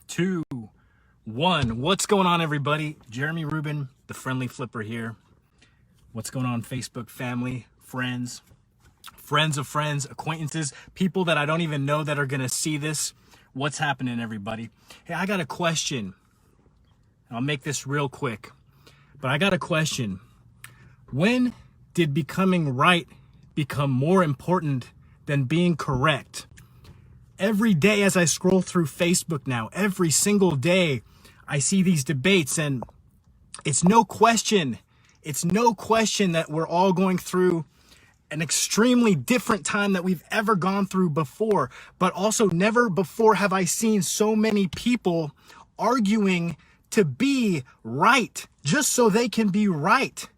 2, 1. What's going on, everybody? Jeremy Rubin, the Friendly Flipper here. What's going on, Facebook family, friends of friends, acquaintances, people that I don't even know that are going to see this? What's happening, everybody? Hey, I got a question. I'll make this real quick, but I got a question. When did becoming right become more important than being correct? Every day as I scroll through Facebook now, every single day, I see these debates, and it's no question that we're all going through an extremely different time that we've ever gone through before. But also, never before have I seen so many people arguing to be right just so they can be right.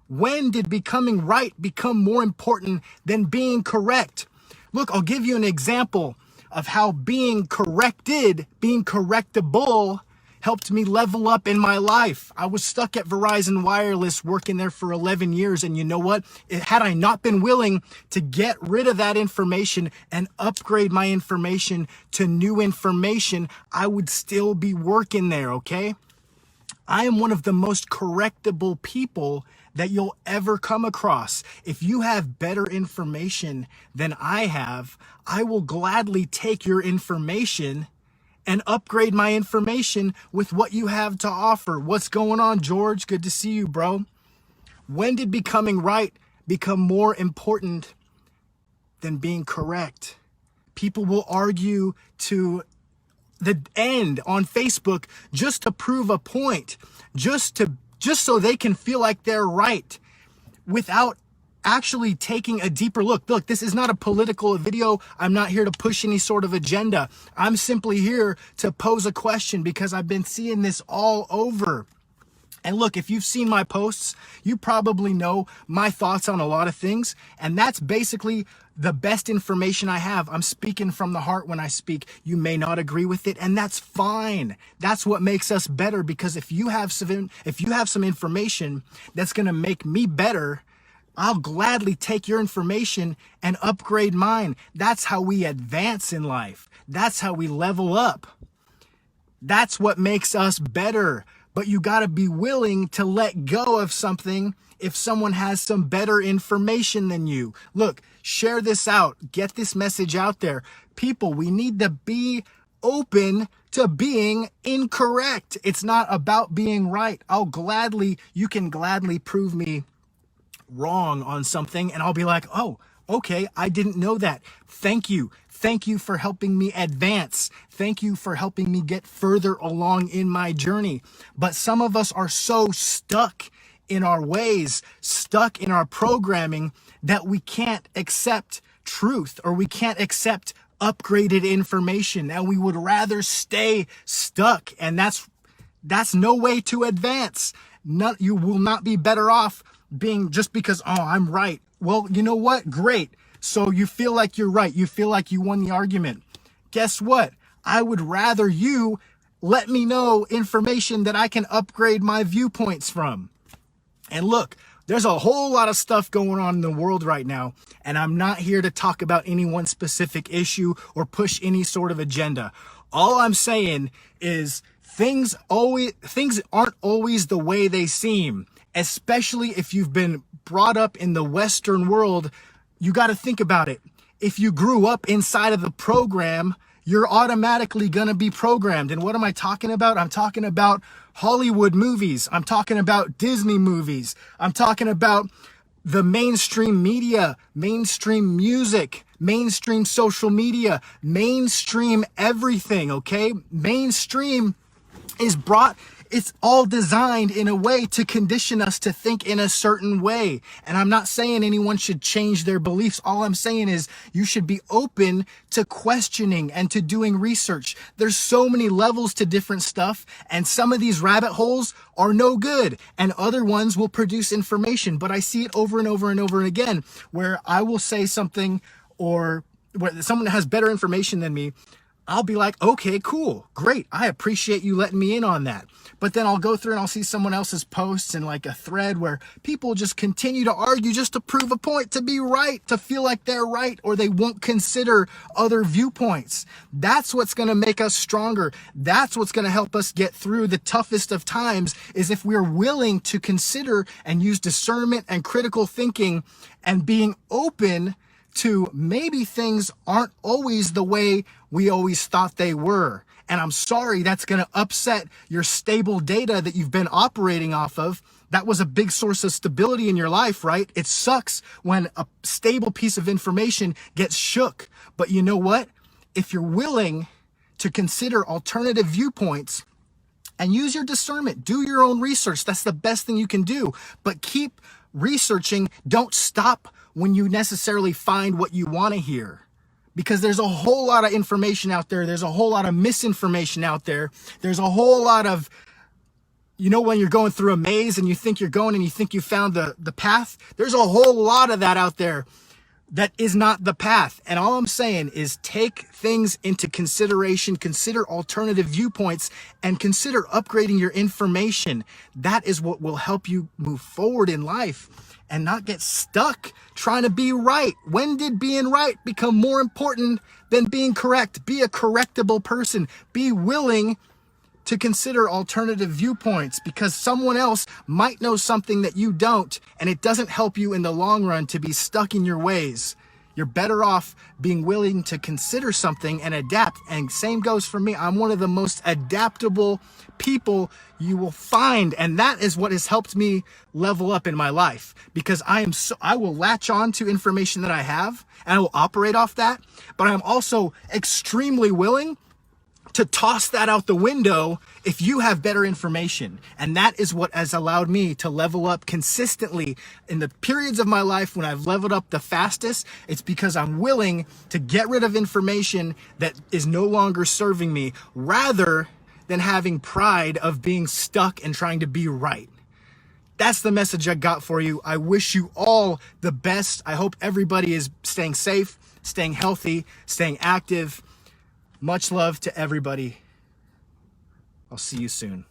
When did becoming right become more important than being correct? Look, I'll give you an example of how being correctable, helped me level up in my life. I was stuck at Verizon Wireless working there for 11 years. And you know what? Had I not been willing to get rid of that information and upgrade my information to new information, I would still be working there, okay? I am one of the most correctable people that you'll ever come across. If you have better information than I have, I will gladly take your information and upgrade my information with what you have to offer. What's going on, George? Good to see you, bro. When did becoming right become more important than being correct? People will argue to the end on Facebook just to prove a point, just so they can feel like they're right, without actually taking a deeper look. Look, this is not a political video. I'm not here to push any sort of agenda. I'm simply here to pose a question because I've been seeing this all over. And look, if you've seen my posts, you probably know my thoughts on a lot of things. And that's basically the best information I have. I'm speaking from the heart when I speak. You may not agree with it, and that's fine. That's what makes us better, because if you have some information that's going to make me better, I'll gladly take your information and upgrade mine. That's how we advance in life. That's how we level up. That's what makes us better. But you got to be willing to let go of something if someone has some better information than you. Look, share this out. Get this message out there. People, we need to be open to being incorrect. It's not about being right. You can gladly prove me wrong on something, and I'll be like, oh, okay, I didn't know that. Thank you. Thank you for helping me advance. Thank you for helping me get further along in my journey. But some of us are so stuck in our ways, stuck in our programming, that we can't accept truth, or we can't accept upgraded information, and we would rather stay stuck. And that's no way to advance. You will not be better off being just because, oh, I'm right. Well, you know what? Great. So you feel like you're right. You feel like you won the argument. Guess what? I would rather you let me know information that I can upgrade my viewpoints from. And look, there's a whole lot of stuff going on in the world right now, and I'm not here to talk about any one specific issue or push any sort of agenda. All I'm saying is things aren't always the way they seem. Especially if you've been brought up in the Western world. You got to think about it. If you grew up inside of the program, you're automatically going to be programmed. And what am I talking about? I'm talking about Hollywood movies. I'm talking about Disney movies. I'm talking about the mainstream media, mainstream music, mainstream social media, mainstream everything, okay? Mainstream it's all designed in a way to condition us to think in a certain way. And I'm not saying anyone should change their beliefs. All I'm saying is you should be open to questioning and to doing research. There's so many levels to different stuff, and some of these rabbit holes are no good, and other ones will produce information. But I see it over and over and over again, where I will say something, or where someone has better information than me, I'll be like, okay, cool, great. I appreciate you letting me in on that. But then I'll go through and I'll see someone else's posts in like a thread where people just continue to argue just to prove a point, to be right, to feel like they're right, or they won't consider other viewpoints. That's what's going to make us stronger. That's what's going to help us get through the toughest of times, is if we're willing to consider and use discernment and critical thinking and being open to maybe things aren't always the way we always thought they were. And I'm sorry, that's going to upset your stable data that you've been operating off of. That was a big source of stability in your life, right? It sucks when a stable piece of information gets shook. But you know what? If you're willing to consider alternative viewpoints and use your discernment, do your own research, that's the best thing you can do. But keep researching. Don't stop when you necessarily find what you want to hear, because there's a whole lot of information out there. There's a whole lot of misinformation out there. There's a whole lot of, when you're going through a maze and you think you're going and you think you found the path, there's a whole lot of that out there that is not the path. And all I'm saying is take things into consideration, consider alternative viewpoints, and consider upgrading your information. That is what will help you move forward in life and not get stuck trying to be right. When did being right become more important than being correct? Be a correctable person. Be willing to consider alternative viewpoints, because someone else might know something that you don't, and it doesn't help you in the long run to be stuck in your ways. You're better off being willing to consider something and adapt. And same goes for me. I'm one of the most adaptable people you will find. And that is what has helped me level up in my life, because I will latch on to information that I have and I will operate off that. But I'm also extremely willing to toss that out the window if you have better information. And that is what has allowed me to level up consistently in the periods of my life when I've leveled up the fastest. It's because I'm willing to get rid of information that is no longer serving me, rather than having pride of being stuck and trying to be right. That's the message I got for you. I wish you all the best. I hope everybody is staying safe, staying healthy, staying active. Much love to everybody. I'll see you soon.